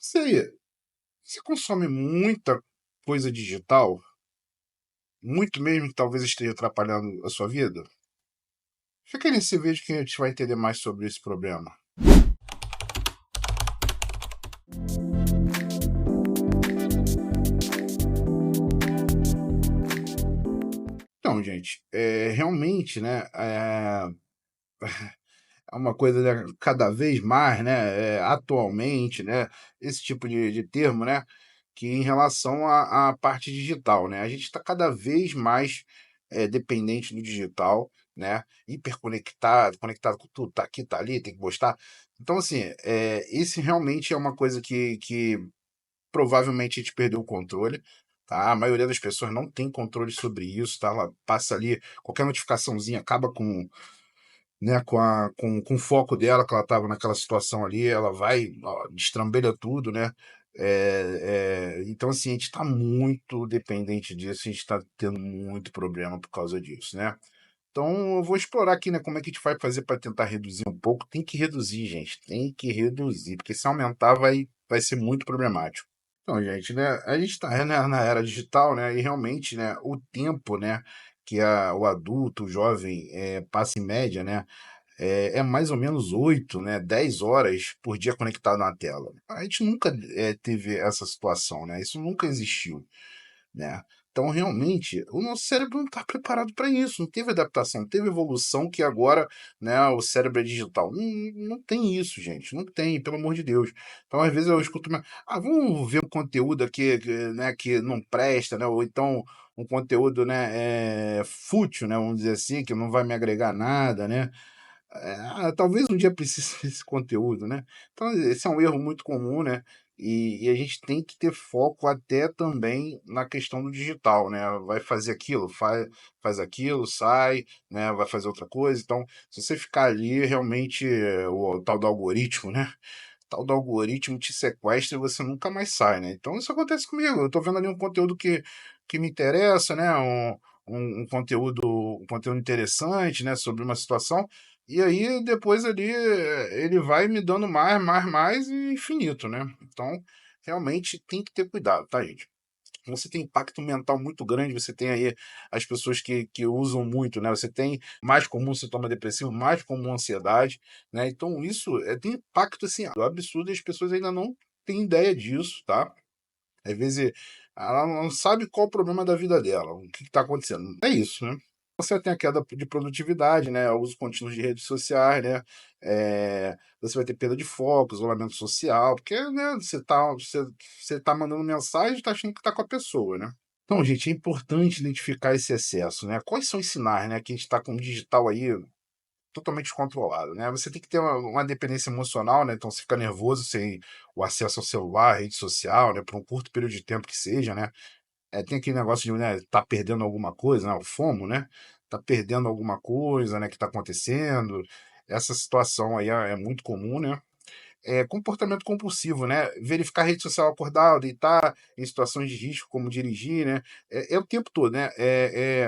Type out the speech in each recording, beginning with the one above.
Você consome muita coisa digital, muito mesmo que talvez esteja atrapalhando a sua vida? Fica nesse vídeo que a gente vai entender mais sobre esse problema. Então, gente, realmente, né, é uma coisa, né, cada vez mais, né, atualmente, né, esse tipo de termo, né, que em relação à parte digital, né, a gente está cada vez mais dependente do digital, né, hiperconectado, conectado com tudo, tá aqui, tá ali, tem que postar. Então, assim, esse realmente é uma coisa que provavelmente a gente perdeu o controle. Tá? A maioria das pessoas não tem controle sobre isso, tá? Ela passa ali, qualquer notificaçãozinha acaba com, né, com o foco dela, que ela estava naquela situação ali, ela vai, ó, destrambelha tudo, né? Então, assim, a gente está muito dependente disso, a gente está tendo muito problema por causa disso, né? Então, eu vou explorar aqui, né, como é que a gente vai fazer para tentar reduzir um pouco. Tem que reduzir, gente, tem que reduzir, porque se aumentar vai ser muito problemático. Então, gente, né, a gente está na era digital, né, e realmente, né, o tempo, né, que o adulto, o jovem, passa em média, né, é mais ou menos 8, né, 10 horas por dia conectado na tela. A gente nunca teve essa situação, né, isso nunca existiu, né. Então, realmente, o nosso cérebro não está preparado para isso, não teve adaptação, não teve evolução que agora, né, o cérebro é digital. Não, não tem isso, gente, não tem, pelo amor de Deus. Então, às vezes eu escuto, vamos ver um conteúdo aqui, né, que não presta, né, ou então um conteúdo, né, fútil, né, vamos dizer assim, que não vai me agregar nada, né. Talvez um dia precise desse conteúdo, né. Então esse é um erro muito comum, né, e a gente tem que ter foco até também na questão do digital, né, vai fazer aquilo, faz aquilo, sai, né, vai fazer outra coisa, então se você ficar ali realmente o tal do algoritmo, né, o tal do algoritmo te sequestra e você nunca mais sai, né. Então isso acontece comigo, eu estou vendo ali um conteúdo que me interessa, né, um conteúdo interessante, né, sobre uma situação, e aí depois ali ele vai me dando mais e infinito, né. Então, realmente tem que ter cuidado, tá, gente. Você tem impacto mental muito grande, você tem aí as pessoas que usam muito, né, você tem mais comum sintoma depressivo, mais comum ansiedade, né, então isso, tem impacto, assim, absurdo e as pessoas ainda não têm ideia disso, tá. Às vezes ela não sabe qual o problema da vida dela, o que está acontecendo. É isso, né. Você tem a queda de produtividade, né, o uso contínuo de redes sociais, né, você vai ter perda de foco, isolamento social, porque, né, você tá mandando mensagem e tá achando que tá com a pessoa, né. Então, gente, é importante identificar esse excesso, né. Quais são os sinais, né, que a gente está com o digital aí totalmente descontrolado, né. Você tem que ter uma dependência emocional, né, então você fica nervoso sem o acesso ao celular, rede social, né, por um curto período de tempo que seja, né. Tem aquele negócio de, né, tá perdendo alguma coisa, né, o FOMO, né, tá perdendo alguma coisa, né, que tá acontecendo. Essa situação aí é muito comum, né. Comportamento compulsivo, né, verificar a rede social acordado, deitar em situações de risco, como dirigir, né, o tempo todo, né,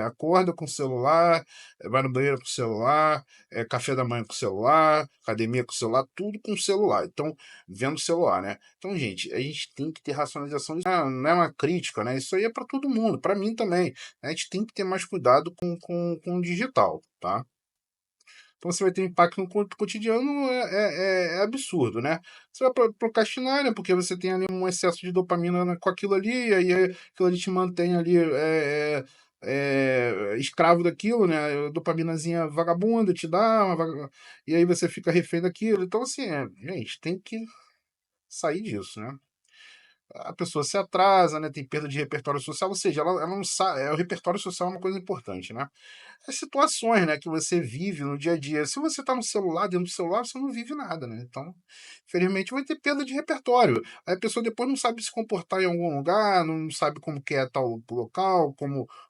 acorda com o celular, vai no banheiro com o celular, café da manhã com o celular, academia com o celular, tudo com o celular, então, vendo o celular, né. Então, gente, a gente tem que ter racionalização disso, não é uma crítica, né, isso aí é para todo mundo, para mim também, né? A gente tem que ter mais cuidado com o digital, tá. Então você vai ter um impacto no cotidiano é absurdo, né. Você vai procrastinar, né, porque você tem ali um excesso de dopamina com aquilo ali, e aí aquilo ali te mantém ali, escravo daquilo, né, a dopaminazinha vagabunda te dá uma e aí você fica refém daquilo. Então assim, gente, tem que sair disso, né. A pessoa se atrasa, né, tem perda de repertório social, ou seja, ela não sabe, o repertório social é uma coisa importante, né. As situações, né, que você vive no dia a dia. Se você está no celular, dentro do celular, você não vive nada, né. Então, infelizmente vai ter perda de repertório. Aí a pessoa depois não sabe se comportar em algum lugar, não sabe como que é tal local,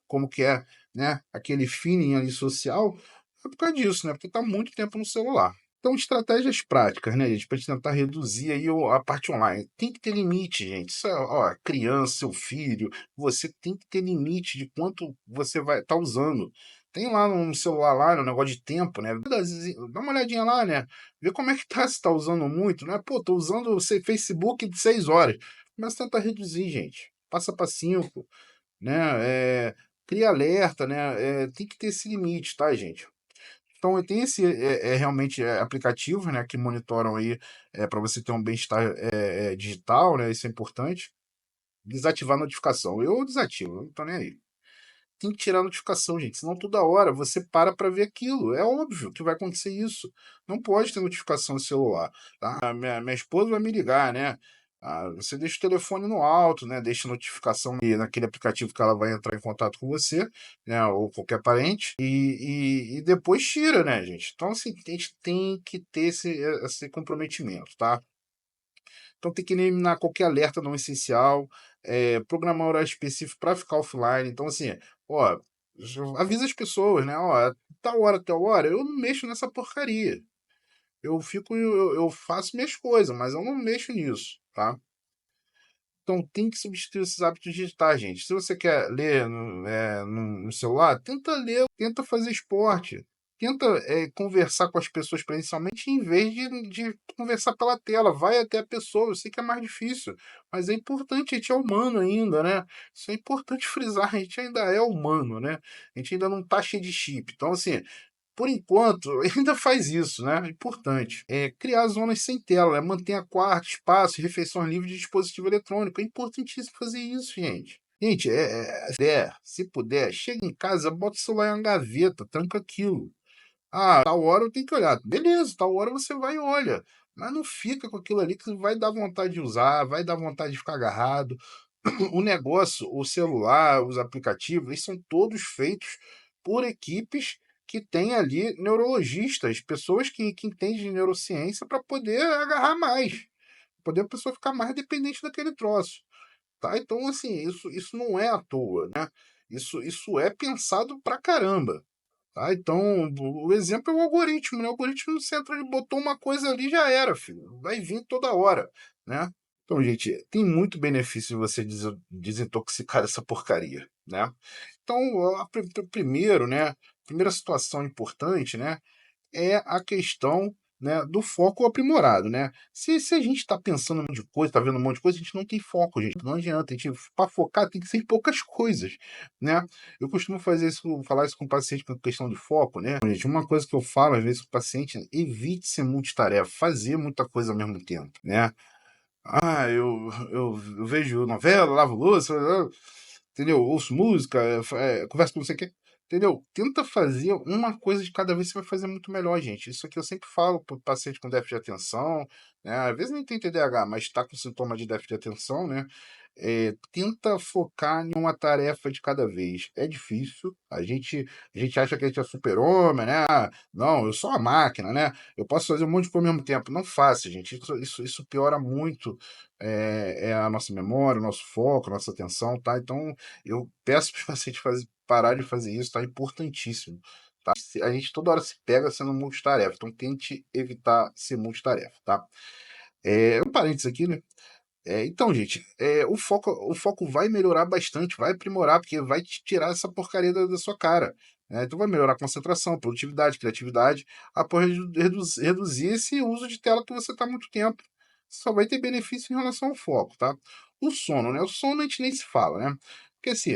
como que é, né, aquele feeling ali social, é por causa disso, né, porque está muito tempo no celular. Então, estratégias práticas, né, gente, para gente tentar reduzir aí a parte online. Tem que ter limite, gente. Isso é, ó, criança, seu filho, você tem que ter limite de quanto você vai estar usando. Tem lá no celular lá, no negócio de tempo, né? Dá uma olhadinha lá, né? Vê como é que tá, se tá usando muito, né? Pô, tô usando o Facebook de 6 horas. Mas tenta reduzir, gente. Passa para 5, né? Cria alerta, né? Tem que ter esse limite, tá, gente? Então, eu tenho esse realmente aplicativos, né, que monitoram aí para você ter um bem-estar digital, né? Isso é importante. Desativar a notificação. Eu desativo, eu não tô nem aí. Tem que tirar a notificação, gente, senão toda hora você para ver aquilo. É óbvio que vai acontecer isso. Não pode ter notificação no celular, tá? A minha esposa vai me ligar, né? Você deixa o telefone no alto, né? Deixa a notificação naquele aplicativo que ela vai entrar em contato com você, né? Ou qualquer parente, e depois tira, né, gente? Então, assim, a gente tem que ter esse comprometimento, tá? Então tem que eliminar qualquer alerta não essencial, programar horário específico para ficar offline. Então, assim, ó, avisa as pessoas, né? Ó, tal hora, eu não mexo nessa porcaria. Eu faço minhas coisas, mas eu não mexo nisso, tá? Então tem que substituir esses hábitos digitais, gente. Se você quer ler no celular, tenta ler, tenta fazer esporte, tenta conversar com as pessoas presencialmente em vez de conversar pela tela. Vai até a pessoa. Eu sei que é mais difícil, mas é importante. A gente é humano ainda, né? Isso é importante frisar. A gente ainda é humano, né? A gente ainda não tá cheio de chip. Então, assim, por enquanto, ainda faz isso, né? Importante. Criar zonas sem tela, né? Mantenha quarto, espaço e refeições livres de dispositivo eletrônico. É importantíssimo fazer isso, gente. Gente, se puder, chega em casa, bota o celular em uma gaveta, tranca aquilo. Ah, tal hora eu tenho que olhar. Beleza, tal hora você vai e olha. Mas não fica com aquilo ali que vai dar vontade de usar, vai dar vontade de ficar agarrado. O negócio, o celular, os aplicativos, eles são todos feitos por equipes que têm ali neurologistas, pessoas que entendem de neurociência para poder agarrar mais, poder a pessoa ficar mais dependente daquele troço, tá? Então, assim, isso não é à toa, né? Isso é pensado pra caramba, tá? Então, o exemplo é o algoritmo, né? O algoritmo, você entra, ele botou uma coisa ali, já era, filho. Vai vir toda hora, né? Então, gente, tem muito benefício você desintoxicar essa porcaria, né? Então, primeiro, né? Primeira situação importante, né? É a questão, né, do foco aprimorado, né? Se a gente está pensando um monte de coisa, está vendo um monte de coisa, a gente não tem foco, gente. Não adianta. Para focar tem que ser em poucas coisas, né? Eu costumo falar isso com o paciente com questão de foco, né? Gente, uma coisa que eu falo às vezes com o paciente é evite ser multitarefa, fazer muita coisa ao mesmo tempo, né? Eu vejo novela, lavo louça, entendeu? Ouço música, converso com não sei o quê, entendeu? Tenta fazer uma coisa de cada vez, você vai fazer muito melhor, gente. Isso aqui eu sempre falo para o paciente com déficit de atenção, né? Às vezes nem tem TDAH, mas está com sintoma de déficit de atenção, né? Tenta focar em uma tarefa de cada vez. É difícil, a gente acha que a gente é super-homem, né? Não, eu sou uma máquina, né? Eu posso fazer um monte de coisa ao mesmo tempo. Não faça, gente. Isso piora muito a nossa memória, o nosso foco, a nossa atenção, tá? Então, eu peço para os pacientes parar de fazer isso, tá? Importantíssimo. Tá? A gente toda hora se pega sendo multitarefa, então tente evitar ser multitarefa, tá? Um parênteses aqui, né? Então, gente, o foco vai melhorar bastante, vai aprimorar, porque vai te tirar essa porcaria da sua cara, né? Então vai melhorar a concentração, produtividade, criatividade, após reduzir esse uso de tela que você está há muito tempo. Só vai ter benefício em relação ao foco, tá? O sono, né? O sono a gente nem se fala, né? Porque assim,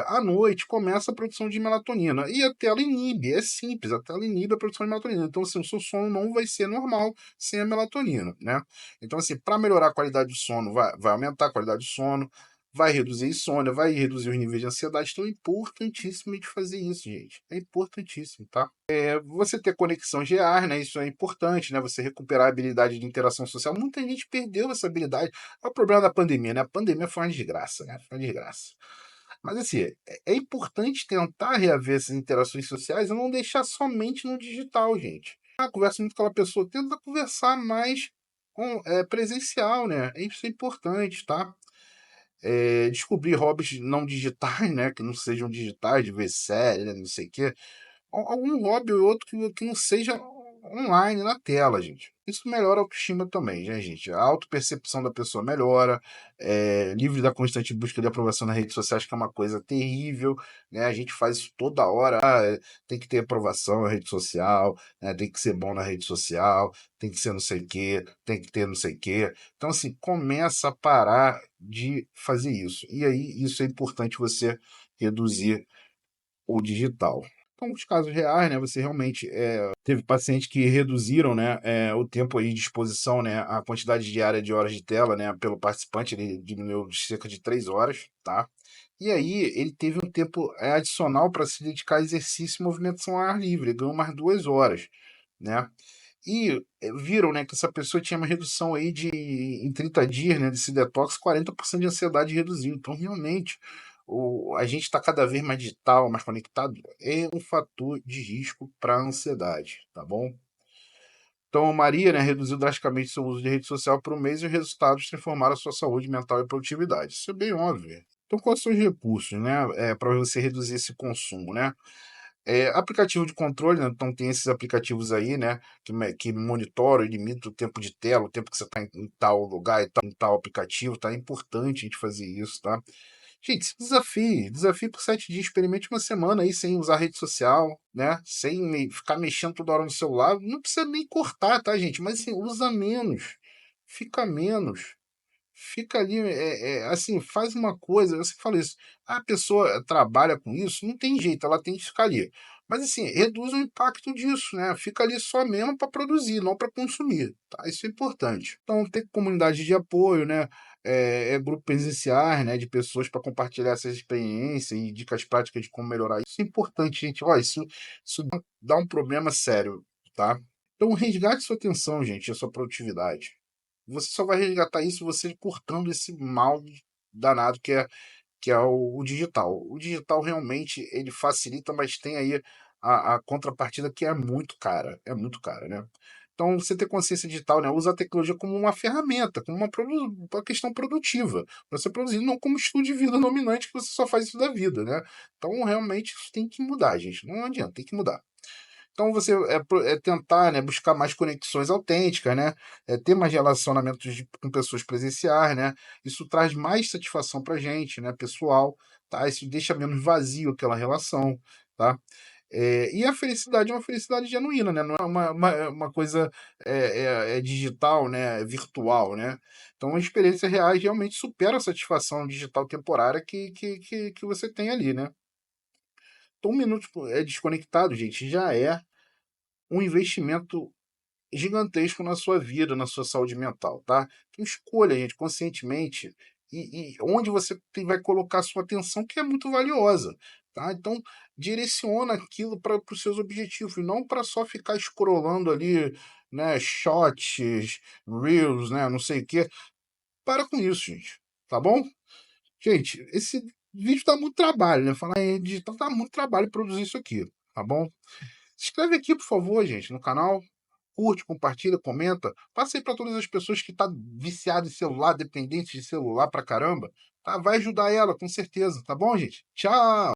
à noite começa a produção de melatonina e a tela inibe, é simples, a tela inibe a produção de melatonina. Então, assim, o seu sono não vai ser normal sem a melatonina, né? Então, assim, para melhorar a qualidade do sono, vai aumentar a qualidade do sono, vai reduzir a insônia, vai reduzir os níveis de ansiedade. Então, é importantíssimo de fazer isso, gente. É importantíssimo, tá? Você ter conexão GEAR, né? Isso é importante, né? Você recuperar a habilidade de interação social. Muita gente perdeu essa habilidade. É o problema da pandemia, né? A pandemia foi uma desgraça, né? Foi uma desgraça. Mas, assim, é importante tentar reaver essas interações sociais e não deixar somente no digital, gente. Conversa muito com aquela pessoa, tenta conversar mais presencial, né? Isso é importante, tá? Descobrir hobbies não digitais, né? Que não sejam digitais, de ver série, né? Não sei o quê. Algum hobby ou outro que não seja online na tela, gente. Isso melhora a autoestima também, né, gente? A autopercepção da pessoa melhora, livre da constante busca de aprovação nas redes sociais, que é uma coisa terrível, né? A gente faz isso toda hora. Tem que ter aprovação na rede social, né? Tem que ser bom na rede social, tem que ser não sei o quê, tem que ter não sei o quê. Então, assim, começa a parar de fazer isso. E aí, isso é importante você reduzir o digital. Então, os casos reais, né, você realmente teve pacientes que reduziram, né, o tempo aí de exposição, né, a quantidade diária de horas de tela, né, pelo participante, ele diminuiu de cerca de 3 horas, tá? E aí ele teve um tempo adicional para se dedicar a exercício e movimentação ao ar livre, ele ganhou mais 2 horas, né? E viram, né, que essa pessoa tinha uma redução aí em 30 dias, né, desse detox, 40% de ansiedade reduziu. Então, realmente, a gente está cada vez mais digital, mais conectado, é um fator de risco para a ansiedade, tá bom? Então, a Maria, né, reduziu drasticamente seu uso de rede social por um mês e os resultados transformaram a sua saúde mental e produtividade. Isso é bem óbvio. Então, quais são os recursos, né, para você reduzir esse consumo, né? Aplicativo de controle, né? Então tem esses aplicativos aí, né? Que monitoram e limitam o tempo de tela, o tempo que você está em tal lugar e tal, em tal aplicativo, tá? É importante a gente fazer isso, tá? Gente, se desafie por 7 dias, experimente uma semana aí sem usar rede social, né? Sem ficar mexendo toda hora no celular. Não precisa nem cortar, tá, gente? Mas assim, usa menos, fica menos. Fica ali, assim, faz uma coisa, você fala isso, a pessoa trabalha com isso, não tem jeito, ela tem que ficar ali. Mas assim, reduz o impacto disso, né? Fica ali só mesmo para produzir, não para consumir, tá? Isso é importante. Então, ter comunidade de apoio, né? Grupos presenciais, né? De pessoas para compartilhar essas experiências e dicas práticas de como melhorar. Isso é importante, gente. Ó, isso dá um problema sério, tá? Então, resgate sua atenção, gente, a sua produtividade. Você só vai resgatar isso você cortando esse mal danado que é o digital. O digital realmente ele facilita, mas tem aí a contrapartida que é muito cara, né? Então, você ter consciência digital, né? Usa a tecnologia como uma ferramenta, como uma questão produtiva. Para você produzir, não como estilo de vida dominante que você só faz isso da vida, né? Então, realmente, isso tem que mudar, gente. Não adianta, tem que mudar. Então você tentar, né, buscar mais conexões autênticas, né, ter mais relacionamentos com pessoas presenciais, né, isso traz mais satisfação para gente, né, pessoal, tá? Isso deixa menos vazio aquela relação, tá? E a felicidade é uma felicidade genuína, né? Não é uma coisa digital, né? Virtual, né? Então, a experiência real realmente supera a satisfação digital temporária que você tem ali, né? Então, um minuto desconectado, gente, já é um investimento gigantesco na sua vida, na sua saúde mental, tá? Então escolha, gente, conscientemente e onde você vai colocar sua atenção, que é muito valiosa, tá? Então direciona aquilo para os seus objetivos, e não para só ficar scrollando ali, né, shots, reels, né, não sei o quê. Para com isso, gente, tá bom? Gente, esse vídeo dá muito trabalho, né? Falar em digital dá muito trabalho produzir isso aqui, tá bom? Se inscreve aqui, por favor, gente, no canal. Curte, compartilha, comenta. Passa aí para todas as pessoas que estão viciadas em celular, dependentes de celular pra caramba. Tá? Vai ajudar ela, com certeza. Tá bom, gente? Tchau!